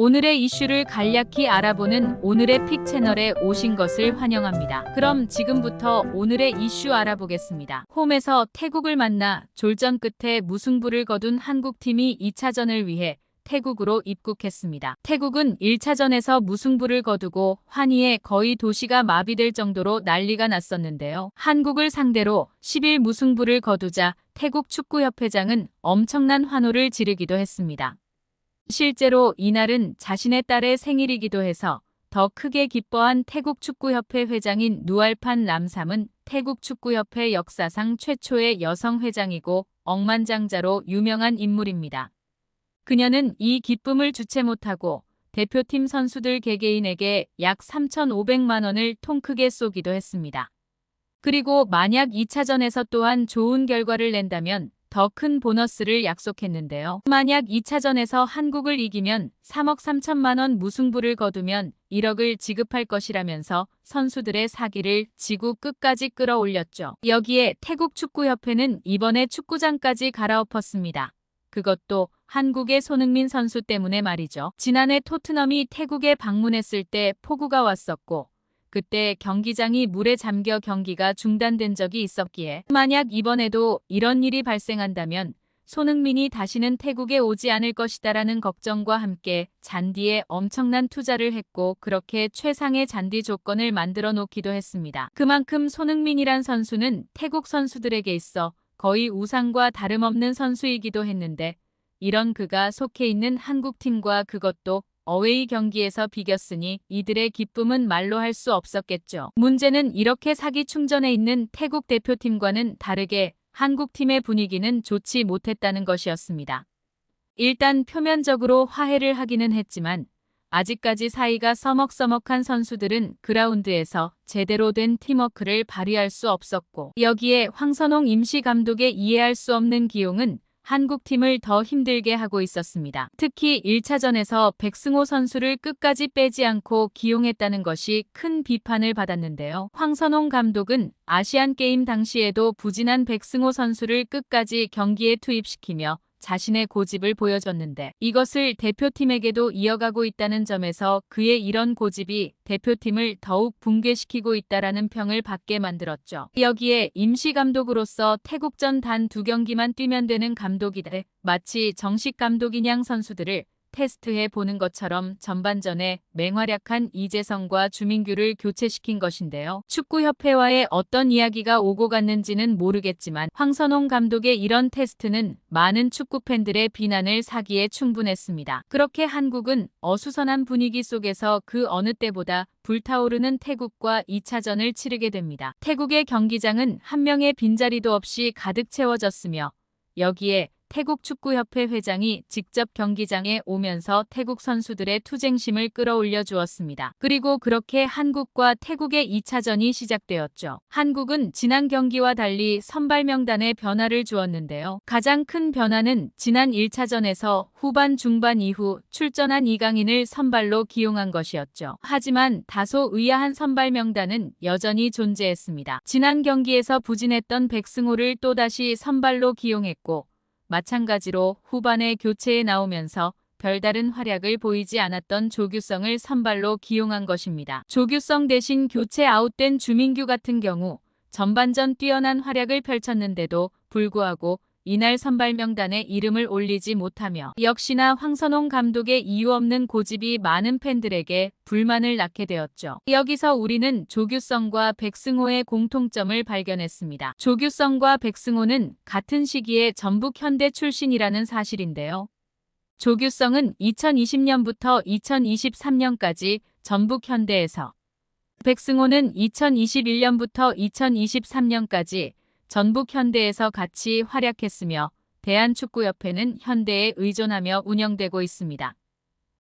오늘의 이슈를 간략히 알아보는 오늘의 픽 채널에 오신 것을 환영합니다. 그럼 지금부터 오늘의 이슈 알아보겠습니다. 홈에서 태국을 만나 졸전 끝에 무승부를 거둔 한국팀이 2차전을 위해 태국으로 입국했습니다. 태국은 1차전에서 무승부를 거두고 환희에 거의 도시가 마비될 정도로 난리가 났었는데요. 한국을 상대로 10일 무승부를 거두자 태국 축구협회장은 엄청난 환호를 지르기도 했습니다. 실제로 이날은 자신의 딸의 생일이기도 해서 더 크게 기뻐한 태국 축구협회 회장인 누알판 람삼은 태국 축구협회 역사상 최초의 여성 회장이고 억만장자로 유명한 인물입니다. 그녀는 이 기쁨을 주체 못하고 대표팀 선수들 개개인에게 약 3,500만 원을 통 크게 쏘기도 했습니다. 그리고 만약 2차전에서 또한 좋은 결과를 낸다면 더 큰 보너스를 약속했는데요. 만약 2차전에서 한국을 이기면 3억 3천만 원 무승부를 거두면 1억을 지급할 것이라면서 선수들의 사기를 지구 끝까지 끌어올렸죠. 여기에 태국 축구협회는 이번에 축구장까지 갈아엎었습니다. 그것도 한국의 손흥민 선수 때문에 말이죠. 지난해 토트넘이 태국에 방문했을 때 폭우가 왔었고 그때 경기장이 물에 잠겨 경기가 중단된 적이 있었기에 만약 이번에도 이런 일이 발생한다면 손흥민이 다시는 태국에 오지 않을 것이다라는 걱정과 함께 잔디에 엄청난 투자를 했고 그렇게 최상의 잔디 조건을 만들어 놓기도 했습니다. 그만큼 손흥민이란 선수는 태국 선수들에게 있어 거의 우상과 다름없는 선수이기도 했는데 이런 그가 속해 있는 한국팀과 그것도 어웨이 경기에서 비겼으니 이들의 기쁨은 말로 할 수 없었겠죠. 문제는 이렇게 사기 충전해 있는 태국 대표팀과는 다르게 한국팀의 분위기는 좋지 못했다는 것이었습니다. 일단 표면적으로 화해를 하기는 했지만 아직까지 사이가 서먹서먹한 선수들은 그라운드에서 제대로 된 팀워크를 발휘할 수 없었고 여기에 황선홍 임시 감독의 이해할 수 없는 기용은 한국팀을 더 힘들게 하고 있었습니다. 특히 1차전에서 백승호 선수를 끝까지 빼지 않고 기용했다는 것이 큰 비판을 받았는데요. 황선홍 감독은 아시안게임 당시에도 부진한 백승호 선수를 끝까지 경기에 투입시키며 자신의 고집을 보여줬는데 이것을 대표팀에게도 이어가고 있다는 점에서 그의 이런 고집이 대표팀을 더욱 붕괴시키고 있다라는 평을 받게 만들었죠. 여기에 임시감독으로서 태국전 단 2경기만 뛰면 되는 감독이 돼 마치 정식 감독이냥 선수들을 테스트해 보는 것처럼 전반전에 맹활약한 이재성과 주민규를 교체시킨 것인데요. 축구협회와의 어떤 이야기가 오고 갔는지는 모르겠지만 황선홍 감독의 이런 테스트는 많은 축구팬들의 비난을 사기에 충분했습니다. 그렇게 한국은 어수선한 분위기 속에서 그 어느 때보다 불타오르는 태국과 2차전을 치르게 됩니다. 태국의 경기장은 한 명의 빈자리도 없이 가득 채워졌으며 여기에 태국 축구협회 회장이 직접 경기장에 오면서 태국 선수들의 투쟁심을 끌어올려 주었습니다. 그리고 그렇게 한국과 태국의 2차전이 시작되었죠. 한국은 지난 경기와 달리 선발 명단에 변화를 주었는데요. 가장 큰 변화는 지난 1차전에서 후반 중반 이후 출전한 이강인을 선발로 기용한 것이었죠. 하지만 다소 의아한 선발 명단은 여전히 존재했습니다. 지난 경기에서 부진했던 백승호를 또다시 선발로 기용했고 마찬가지로 후반에 교체에 나오면서 별다른 활약을 보이지 않았던 조규성을 선발로 기용한 것입니다. 조규성 대신 교체 아웃된 주민규 같은 경우 전반전 뛰어난 활약을 펼쳤는데도 불구하고 이날 선발 명단에 이름을 올리지 못하며 역시나 황선홍 감독의 이유 없는 고집이 많은 팬들에게 불만을 낳게 되었죠. 여기서 우리는 조규성과 백승호의 공통점을 발견했습니다. 조규성과 백승호는 같은 시기에 전북 현대 출신이라는 사실인데요. 조규성은 2020년부터 2023년까지 전북 현대에서 백승호는 2021년부터 2023년까지 전북 현대에서 같이 활약했으며 대한축구협회는 현대에 의존하며 운영되고 있습니다.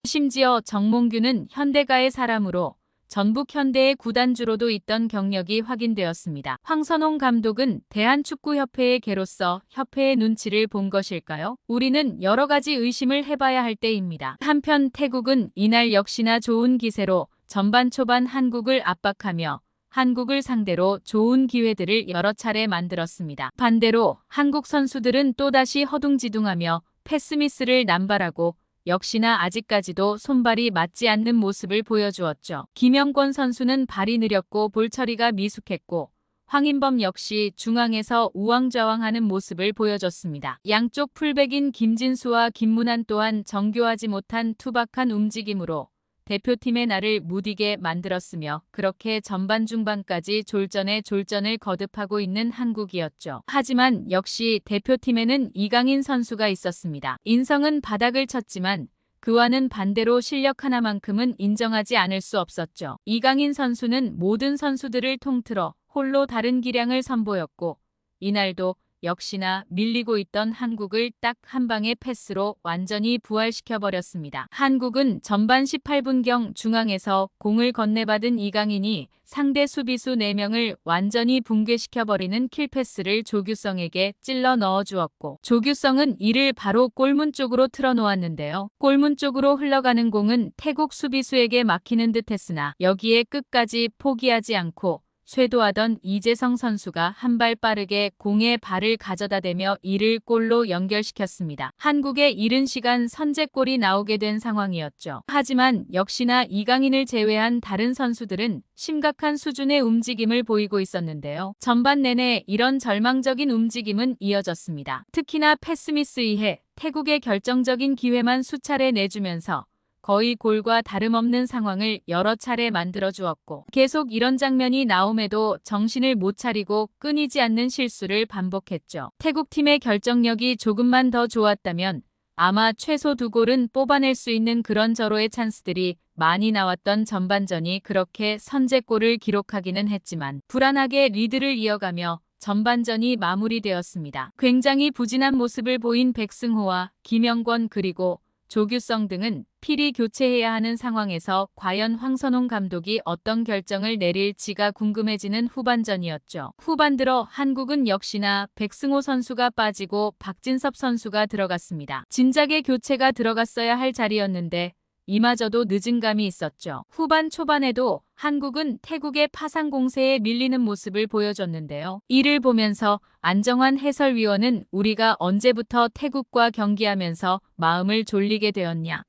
심지어 정몽규는 현대가의 사람으로 전북 현대의 구단주로도 있던 경력이 확인되었습니다. 황선홍 감독은 대한축구협회의 개로서 협회의 눈치를 본 것일까요? 우리는 여러 가지 의심을 해봐야 할 때입니다. 한편 태국은 이날 역시나 좋은 기세로 전반 초반 한국을 압박하며 한국을 상대로 좋은 기회들을 여러 차례 만들었습니다. 반대로 한국 선수들은 또다시 허둥지둥하며 패스미스를 남발하고 역시나 아직까지도 손발이 맞지 않는 모습을 보여주었죠. 김영권 선수는 발이 느렸고 볼 처리가 미숙했고 황인범 역시 중앙에서 우왕좌왕하는 모습을 보여줬습니다. 양쪽 풀백인 김진수와 김문환 또한 정교하지 못한 투박한 움직임으로 대표팀의 날을 무디게 만들었으며 그렇게 전반 중반까지 졸전에 졸전을 거듭하고 있는 한국이었죠. 하지만 역시 대표팀에는 이강인 선수가 있었습니다. 인성은 바닥을 쳤지만 그와는 반대로 실력 하나만큼은 인정하지 않을 수 없었죠. 이강인 선수는 모든 선수들을 통틀어 홀로 다른 기량을 선보였고 이날도 역시나 밀리고 있던 한국을 딱 한 방의 패스로 완전히 부활시켜버렸습니다. 한국은 전반 18분경 중앙에서 공을 건네받은 이강인이 상대 수비수 4명을 완전히 붕괴시켜버리는 킬패스를 조규성에게 찔러 넣어주었고 조규성은 이를 바로 골문 쪽으로 틀어놓았는데요. 골문 쪽으로 흘러가는 공은 태국 수비수에게 막히는 듯했으나 여기에 끝까지 포기하지 않고 쇄도하던 이재성 선수가 한 발 빠르게 공에 발을 가져다 대며 이를 골로 연결시켰습니다. 한국의 이른 시간 선제골이 나오게 된 상황이었죠. 하지만 역시나 이강인을 제외한 다른 선수들은 심각한 수준의 움직임을 보이고 있었는데요. 전반 내내 이런 절망적인 움직임은 이어졌습니다. 특히나 패스미스 이해 태국의 결정적인 기회만 수차례 내주면서 거의 골과 다름없는 상황을 여러 차례 만들어주었고 계속 이런 장면이 나옴에도 정신을 못 차리고 끊이지 않는 실수를 반복했죠. 태국팀의 결정력이 조금만 더 좋았다면 아마 최소 2골은 뽑아낼 수 있는 그런 절호의 찬스들이 많이 나왔던 전반전이 그렇게 선제골을 기록하기는 했지만 불안하게 리드를 이어가며 전반전이 마무리되었습니다. 굉장히 부진한 모습을 보인 백승호와 김영권 그리고 조규성 등은 필히 교체해야 하는 상황에서 과연 황선홍 감독이 어떤 결정을 내릴지가 궁금해지는 후반전이었죠. 후반 들어 한국은 역시나 백승호 선수가 빠지고 박진섭 선수가 들어갔습니다. 진작에 교체가 들어갔어야 할 자리였는데 이마저도 늦은 감이 있었죠. 후반 초반에도 한국은 태국의 파상 공세에 밀리는 모습을 보여줬는데요. 이를 보면서 안정환 해설위원은 우리가 언제부터 태국과 경기하면서 마음을 졸리게 되었냐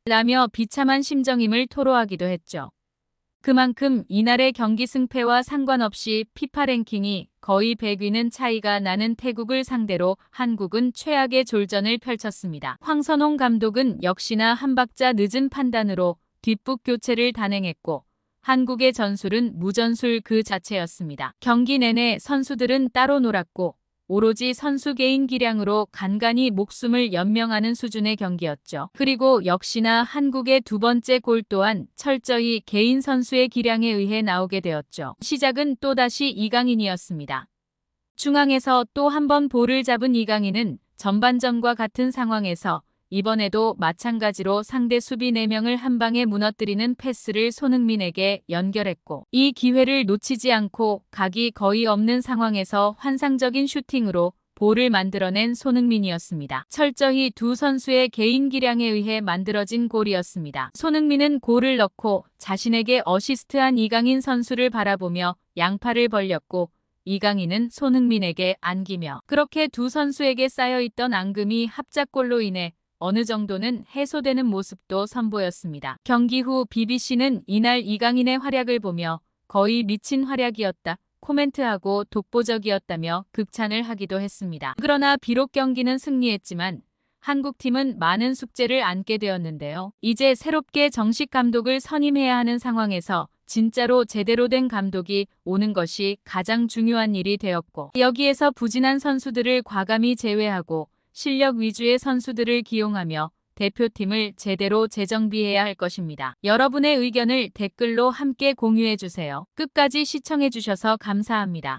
라며 비참한 심정임을 토로하기도 했죠. 그만큼 이날의 경기 승패와 상관없이 피파 랭킹이 거의 100위는 차이가 나는 태국을 상대로 한국은 최악의 졸전을 펼쳤습니다. 황선홍 감독은 역시나 한 박자 늦은 판단으로 뒷북 교체를 단행했고 한국의 전술은 무전술 그 자체였습니다. 경기 내내 선수들은 따로 놀았고 오로지 선수 개인 기량으로 간간히 목숨을 연명하는 수준의 경기였죠. 그리고 역시나 한국의 두 번째 골 또한 철저히 개인 선수의 기량에 의해 나오게 되었죠. 시작은 또다시 이강인이었습니다. 중앙에서 또 한 번 볼을 잡은 이강인은 전반전과 같은 상황에서 이번에도 마찬가지로 상대 수비 4명을 한 방에 무너뜨리는 패스를 손흥민에게 연결했고 이 기회를 놓치지 않고 각이 거의 없는 상황에서 환상적인 슈팅으로 볼을 만들어낸 손흥민이었습니다. 철저히 두 선수의 개인 기량에 의해 만들어진 골이었습니다. 손흥민은 골을 넣고 자신에게 어시스트한 이강인 선수를 바라보며 양팔을 벌렸고 이강인은 손흥민에게 안기며 그렇게 두 선수에게 쌓여있던 앙금이 합작골로 인해 어느 정도는 해소되는 모습도 선보였습니다. 경기 후 BBC는 이날 이강인의 활약을 보며 거의 미친 활약이었다. 코멘트하고 독보적이었다며 극찬을 하기도 했습니다. 그러나 비록 경기는 승리했지만 한국팀은 많은 숙제를 안게 되었는데요. 이제 새롭게 정식 감독을 선임해야 하는 상황에서 진짜로 제대로 된 감독이 오는 것이 가장 중요한 일이 되었고 여기에서 부진한 선수들을 과감히 제외하고 실력 위주의 선수들을 기용하며 대표팀을 제대로 재정비해야 할 것입니다. 여러분의 의견을 댓글로 함께 공유해주세요. 끝까지 시청해주셔서 감사합니다.